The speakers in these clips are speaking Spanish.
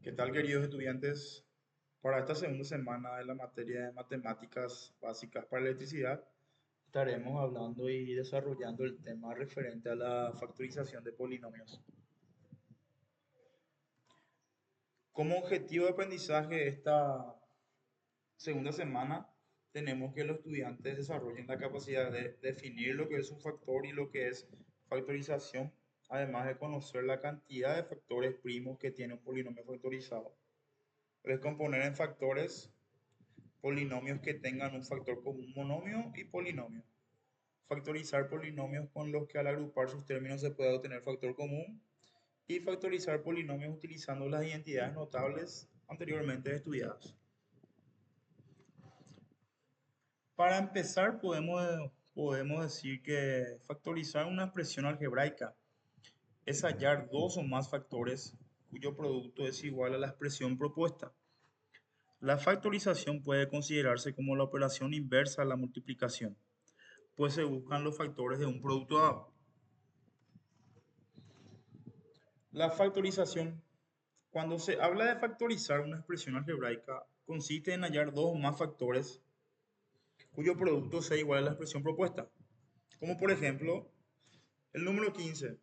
¿Qué tal, queridos estudiantes? Para esta segunda semana de la materia de matemáticas básicas para electricidad, estaremos hablando y desarrollando el tema referente a la factorización de polinomios. Como objetivo de aprendizaje de esta segunda semana, tenemos que los estudiantes desarrollen la capacidad de definir lo que es un factor y lo que es factorización, además de conocer la cantidad de factores primos que tiene un polinomio factorizado. Descomponer en factores polinomios que tengan un factor común, monomio y polinomio. Factorizar polinomios con los que al agrupar sus términos se puede obtener factor común. Y factorizar polinomios utilizando las identidades notables anteriormente estudiadas. Para empezar, podemos decir que factorizar una expresión algebraica es hallar dos o más factores cuyo producto es igual a la expresión propuesta. La factorización puede considerarse como la operación inversa a la multiplicación, pues se buscan los factores de un producto dado. La factorización. Cuando se habla de factorizar una expresión algebraica, consiste en hallar dos o más factores cuyo producto sea igual a la expresión propuesta. Como por ejemplo, el número 15.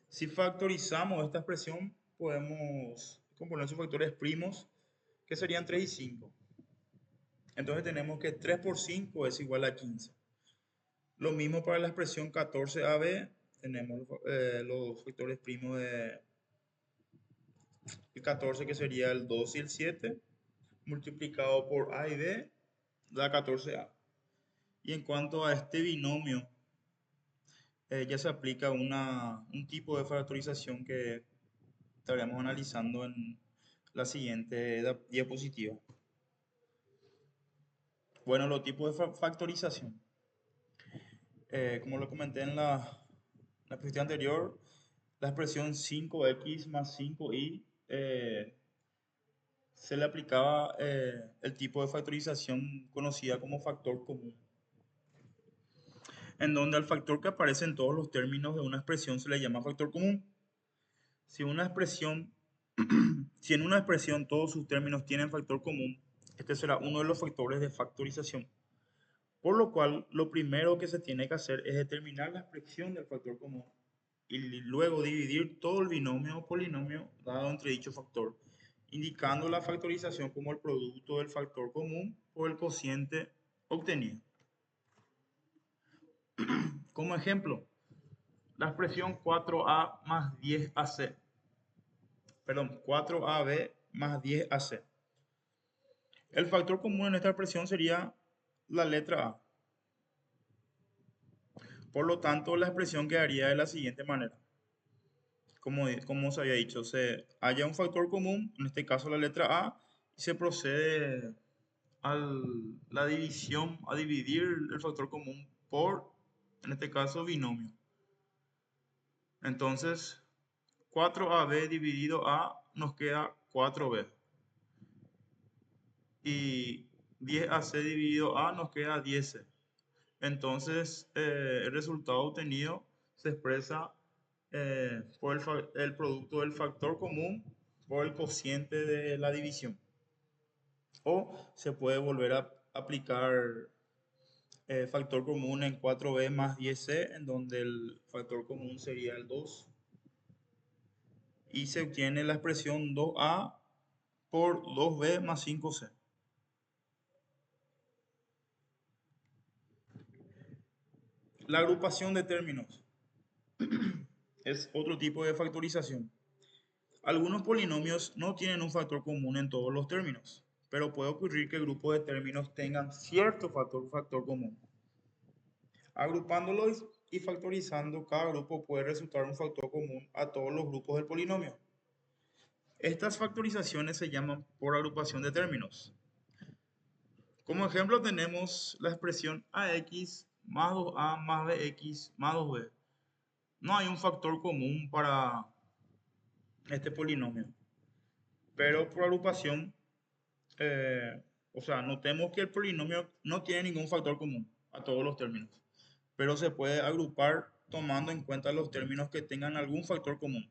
Si factorizamos esta expresión, podemos componer sus factores primos, que serían 3 y 5. Entonces tenemos que 3 por 5 es igual a 15. Lo mismo para la expresión 14ab, tenemos los factores primos de el 14, que sería el 2 y el 7, multiplicado por a y b, da 14a. Y en cuanto a este binomio, ya se aplica un tipo de factorización que estaremos analizando en la siguiente diapositiva. Bueno, los tipos de factorización. Como lo comenté en la exposición anterior, la expresión 5x más 5y se le aplicaba el tipo de factorización conocida como factor común, en donde al factor que aparece en todos los términos de una expresión se le llama factor común. Si una expresión, si en una expresión todos sus términos tienen factor común, este será uno de los factores de factorización. Por lo cual, lo primero que se tiene que hacer es determinar la expresión del factor común y luego dividir todo el binomio o polinomio dado entre dicho factor, indicando la factorización como el producto del factor común por el cociente obtenido. Como ejemplo, la expresión 4a más 10ac, perdón, 4ab más 10ac. El factor común en esta expresión sería la letra a. Por lo tanto, la expresión quedaría de la siguiente manera. Como se había dicho, se halla un factor común, en este caso la letra A, y se procede a la división, a dividir el factor común por, en este caso, binomio. Entonces, 4ab dividido a nos queda 4b. Y 10ac dividido a nos queda 10c. Entonces, el resultado obtenido se expresa por el producto del factor común por el cociente de la división. O se puede volver a aplicar factor común en 4b más 10c, en donde el factor común sería el 2. Y se obtiene la expresión 2a por 2b más 5c. La agrupación de términos es otro tipo de factorización. Algunos polinomios no tienen un factor común en todos los términos, pero puede ocurrir que grupos de términos tengan cierto factor común. Agrupándolos y factorizando cada grupo puede resultar un factor común a todos los grupos del polinomio. Estas factorizaciones se llaman por agrupación de términos. Como ejemplo tenemos la expresión ax más 2a más bx más 2b. No hay un factor común para este polinomio, pero por agrupación, o sea, notemos que el polinomio no tiene ningún factor común a todos los términos, pero se puede agrupar tomando en cuenta los términos que tengan algún factor común.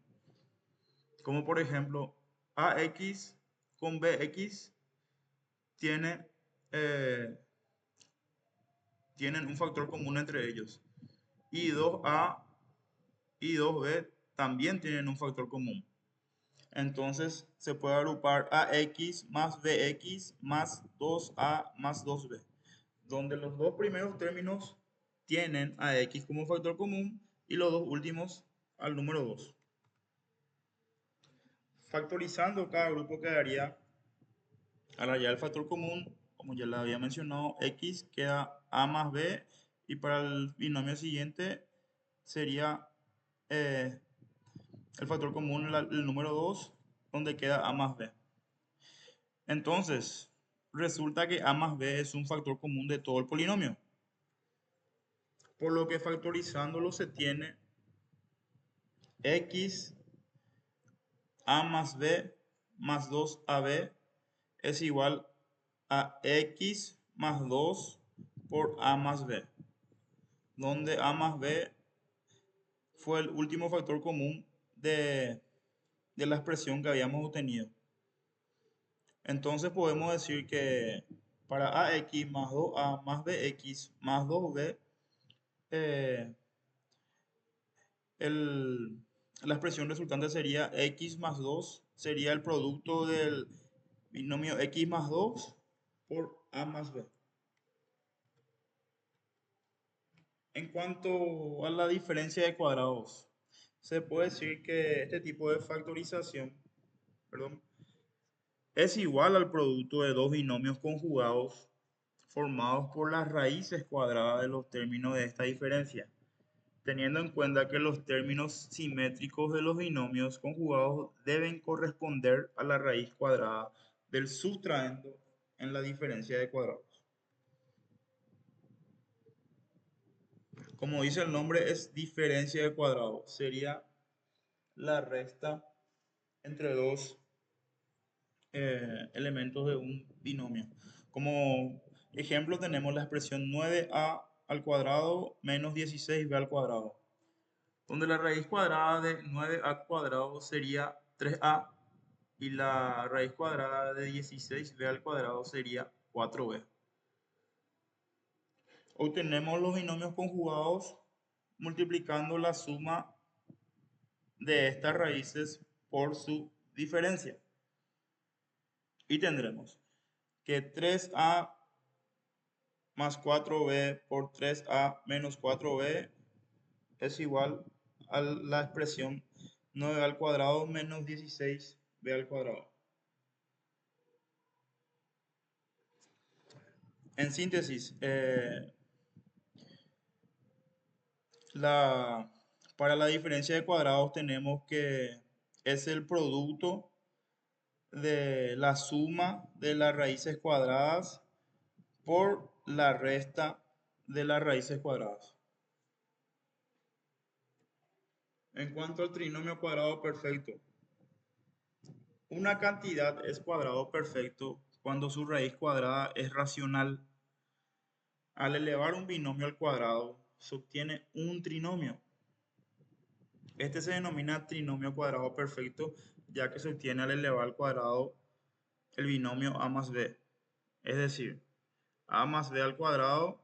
Como por ejemplo, AX con BX tiene, eh, tienen un factor común entre ellos. Y 2A y 2B también tienen un factor común. Entonces se puede agrupar AX más BX más 2A más 2B, donde los dos primeros términos tienen a X como factor común y los dos últimos al número 2. Factorizando cada grupo quedaría, al hallar el factor común, como ya le había mencionado, X queda A más B, y para el binomio siguiente sería eh, el factor común el número 2, donde queda A más B. Entonces, resulta que A más B es un factor común de todo el polinomio, por lo que factorizándolo se tiene X A más B más 2AB es igual a X más 2 por A más B, donde A más B fue el último factor común de la expresión que habíamos obtenido. Entonces podemos decir que para AX más 2A más BX más 2B, eh, la expresión resultante sería X más 2, sería el producto del binomio X más 2 por A más B. En cuanto a la diferencia de cuadrados, se puede decir que este tipo de factorización, perdón, es igual al producto de dos binomios conjugados formados por las raíces cuadradas de los términos de esta diferencia, teniendo en cuenta que los términos simétricos de los binomios conjugados deben corresponder a la raíz cuadrada del sustraendo en la diferencia de cuadrados. Como dice el nombre, es diferencia de cuadrados. Sería la resta entre dos elementos de un binomio. Como ejemplo tenemos la expresión 9a al cuadrado menos 16b al cuadrado, donde la raíz cuadrada de 9a cuadrado sería 3a y la raíz cuadrada de 16b al cuadrado sería 4b. Obtenemos los binomios conjugados multiplicando la suma de estas raíces por su diferencia. Y tendremos que 3a más 4b por 3a menos 4b es igual a la expresión 9 al cuadrado menos 16b al cuadrado. En síntesis, para la diferencia de cuadrados tenemos que es el producto de la suma de las raíces cuadradas por la resta de las raíces cuadradas. En cuanto al trinomio cuadrado perfecto, una cantidad es cuadrado perfecto cuando su raíz cuadrada es racional. Al elevar un binomio al cuadrado, se obtiene un trinomio. Este se denomina trinomio cuadrado perfecto, ya que se obtiene al elevar al cuadrado el binomio a más b. Es decir, a más b al cuadrado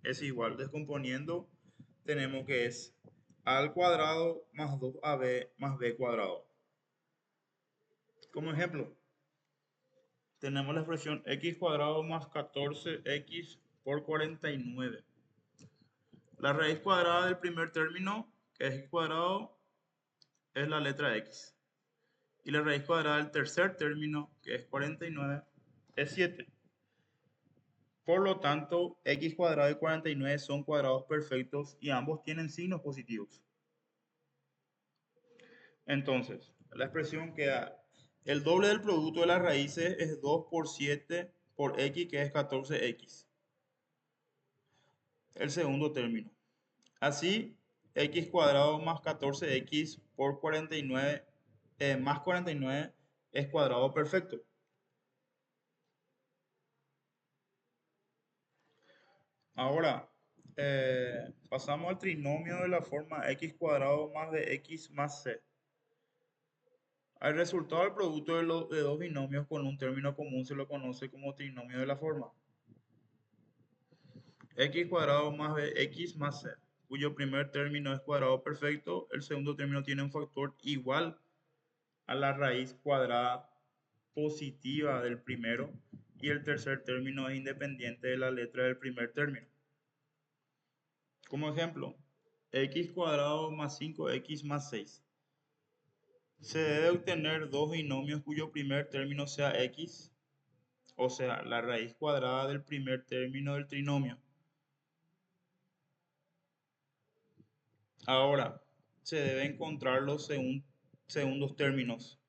es igual, descomponiendo, tenemos que es a al cuadrado más 2ab más b cuadrado. Como ejemplo, tenemos la expresión x cuadrado más 14x por 49. La raíz cuadrada del primer término, que es x cuadrado, es la letra x. Y la raíz cuadrada del tercer término, que es 49, es 7. Por lo tanto, x cuadrado y 49 son cuadrados perfectos y ambos tienen signos positivos. Entonces, la expresión queda el doble del producto de las raíces es 2 por 7 por x, que es 14x. El segundo término. Así, x cuadrado más 14x por 49 más 49 es cuadrado perfecto. Ahora, pasamos al trinomio de la forma x cuadrado más bx más c. Al resultado del producto de dos binomios con un término común se lo conoce como trinomio de la forma x cuadrado más bx más c, cuyo primer término es cuadrado perfecto, el segundo término tiene un factor igual a la raíz cuadrada positiva del primero y el tercer término es independiente de la letra del primer término. Como ejemplo, x cuadrado más 5x más 6. Se debe obtener dos binomios cuyo primer término sea x, o sea, la raíz cuadrada del primer término del trinomio. Ahora, se deben encontrar los segundos términos,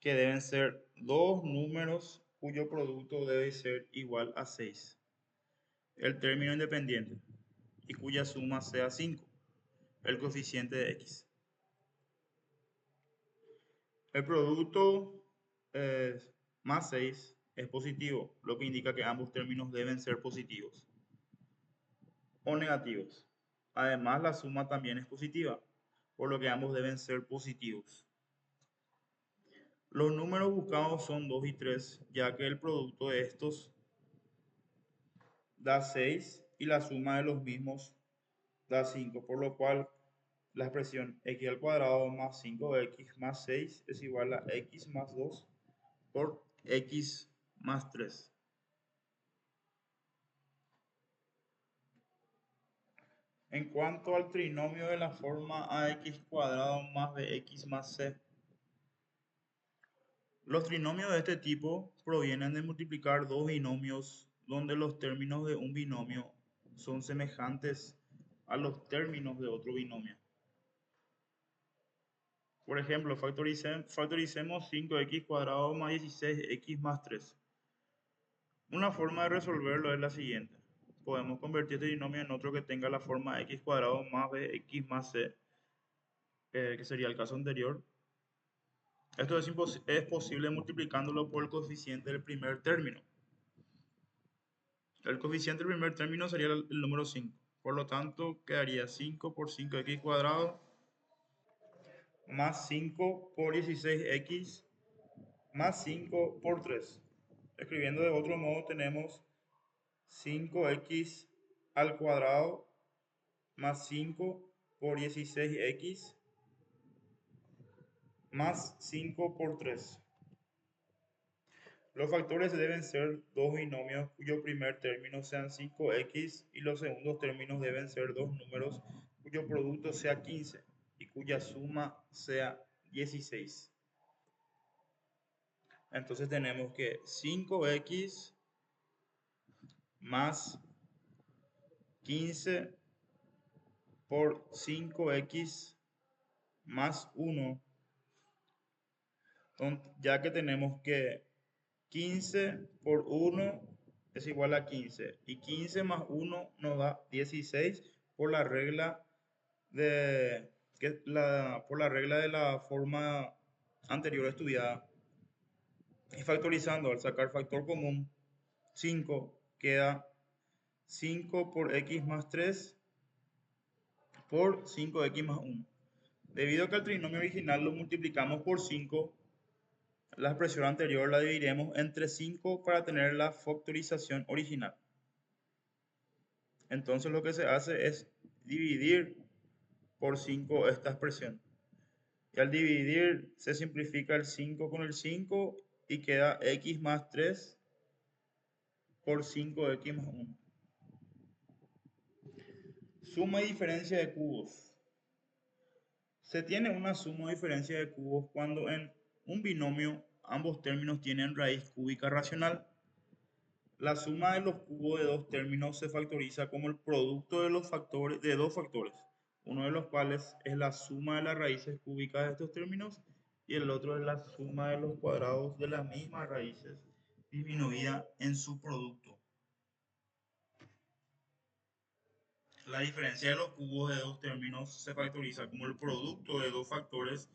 que deben ser dos números cuyo producto debe ser igual a 6. El término independiente y cuya suma sea 5, el coeficiente de x. El producto más 6 es positivo, lo que indica que ambos términos deben ser positivos o negativos. Además, la suma también es positiva, por lo que ambos deben ser positivos. Los números buscados son 2 y 3, ya que el producto de estos da 6 y la suma de los mismos da 5, por lo cual la expresión x al cuadrado más 5x más 6 es igual a x más 2 por x más 3. En cuanto al trinomio de la forma ax cuadrado más bx más c, los trinomios de este tipo provienen de multiplicar dos binomios donde los términos de un binomio son semejantes a los términos de otro binomio. Por ejemplo, factoricemos 5x cuadrado más 16x más 3. Una forma de resolverlo es la siguiente. Podemos convertir este binomio en otro que tenga la forma x cuadrado más bx más c, que sería el caso anterior. Esto es posible multiplicándolo por el coeficiente del primer término. El coeficiente del primer término sería el número 5. Por lo tanto, quedaría 5 por 5x cuadrado más 5 por 16x más 5 por 3. Escribiendo de otro modo, tenemos 5x al cuadrado más 5 por 16x más 5 por 3. Los factores deben ser dos binomios cuyo primer término sean 5x y los segundos términos deben ser dos números cuyo producto sea 15 y cuya suma sea 16. Entonces tenemos que 5x más 15 por 5x más 1, ya que tenemos que 15 por 1 es igual a 15 y 15 más 1 nos da 16 por la regla por la regla de la forma anterior estudiada. Y factorizando, al sacar factor común 5 queda 5 por x más 3 por 5x más 1. Debido a que el trinomio original lo multiplicamos por 5, la expresión anterior la dividiremos entre 5 para tener la factorización original. Entonces lo que se hace es dividir por 5 esta expresión. Y al dividir se simplifica el 5 con el 5 y queda x más 3 por 5x más 1. Suma y diferencia de cubos. Se tiene una suma o diferencia de cubos cuando en un binomio ambos términos tienen raíz cúbica racional. La suma de los cubos de dos términos se factoriza como el producto de los factores de dos factores, uno de los cuales es la suma de las raíces cúbicas de estos términos y el otro es la suma de los cuadrados de las mismas raíces disminuida en su producto. La diferencia de los cubos de dos términos se factoriza como el producto de dos factores,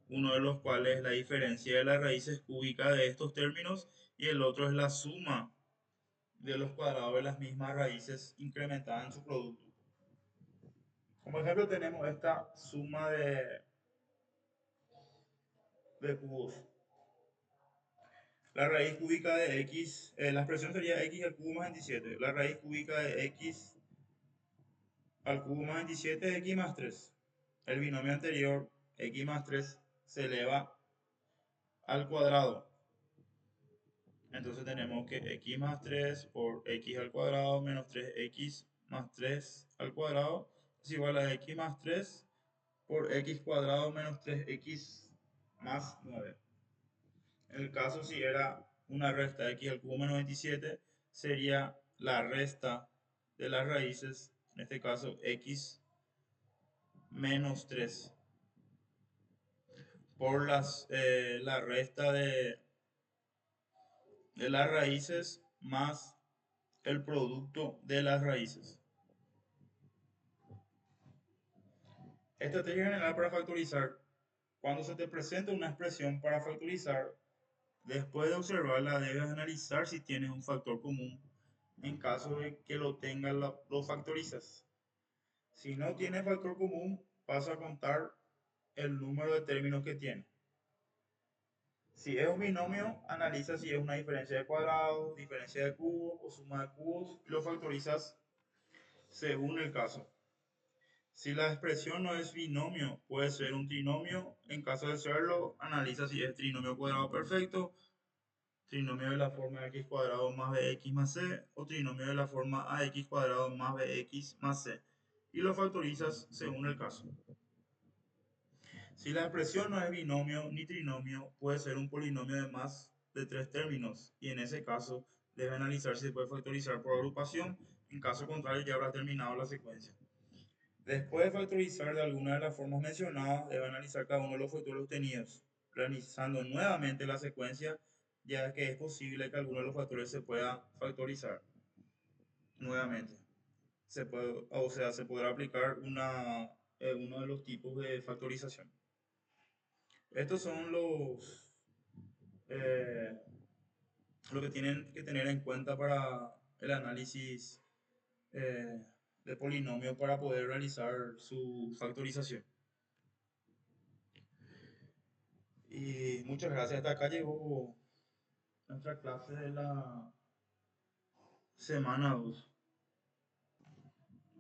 uno de los cuales es la diferencia de las raíces cúbicas de estos términos y el otro es la suma de los cuadrados de las mismas raíces incrementadas en su producto. Como ejemplo tenemos esta suma de cubos. La raíz cúbica de x, la expresión sería x al cubo más 27. La raíz cúbica de x al cubo más 27 es x más 3. El binomio anterior, x más 3, se eleva al cuadrado. Entonces tenemos que x más 3 por x al cuadrado menos 3x más 3 al cuadrado es igual a x más 3 por x cuadrado menos 3x más 9. En el caso si era una resta de x al cubo menos 27, sería la resta de las raíces, en este caso x menos 3, por la resta de las raíces más el producto de las raíces. Estrategia general para factorizar. Cuando se te presenta una expresión para factorizar, después de observarla debes analizar si tienes un factor común. En caso de que lo tengas, lo factorizas. Si no tiene factor común, vas a contar el número de términos que tiene. Si es un binomio, analiza si es una diferencia de cuadrados, diferencia de cubos o suma de cubos y lo factorizas según el caso. Si la expresión no es binomio, puede ser un trinomio. En caso de serlo, analiza si es trinomio cuadrado perfecto, trinomio de la forma x cuadrado más bx más c o trinomio de la forma ax cuadrado más bx más c. Y lo factorizas según el caso. Si la expresión no es binomio ni trinomio, puede ser un polinomio de más de 3 términos. Y en ese caso, debe analizar si se puede factorizar por agrupación. En caso contrario, ya habrá terminado la secuencia. Después de factorizar de alguna de las formas mencionadas, debe analizar cada uno de los factores obtenidos, realizando nuevamente la secuencia, ya que es posible que alguno de los factores se pueda factorizar nuevamente. O sea, se podrá aplicar uno de los tipos de factorización. Estos son eh, lo que tienen que tener en cuenta para el análisis eh, de polinomio para poder realizar su factorización. Y muchas gracias. Hasta acá llegó nuestra clase de la semana 2.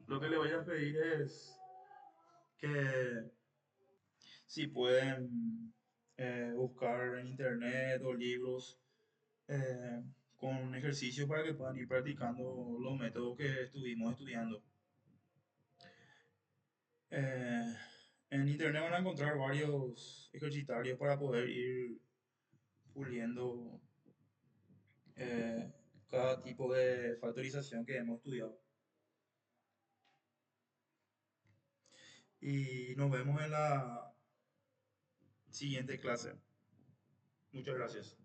Lo que le voy a pedir es que si pueden buscar en internet o libros eh, con ejercicios para que puedan ir practicando los métodos que estuvimos estudiando. Eh, en internet van a encontrar varios ejercitarios para poder ir puliendo eh, cada tipo de factorización que hemos estudiado. Y nos vemos en la siguiente clase. Muchas gracias.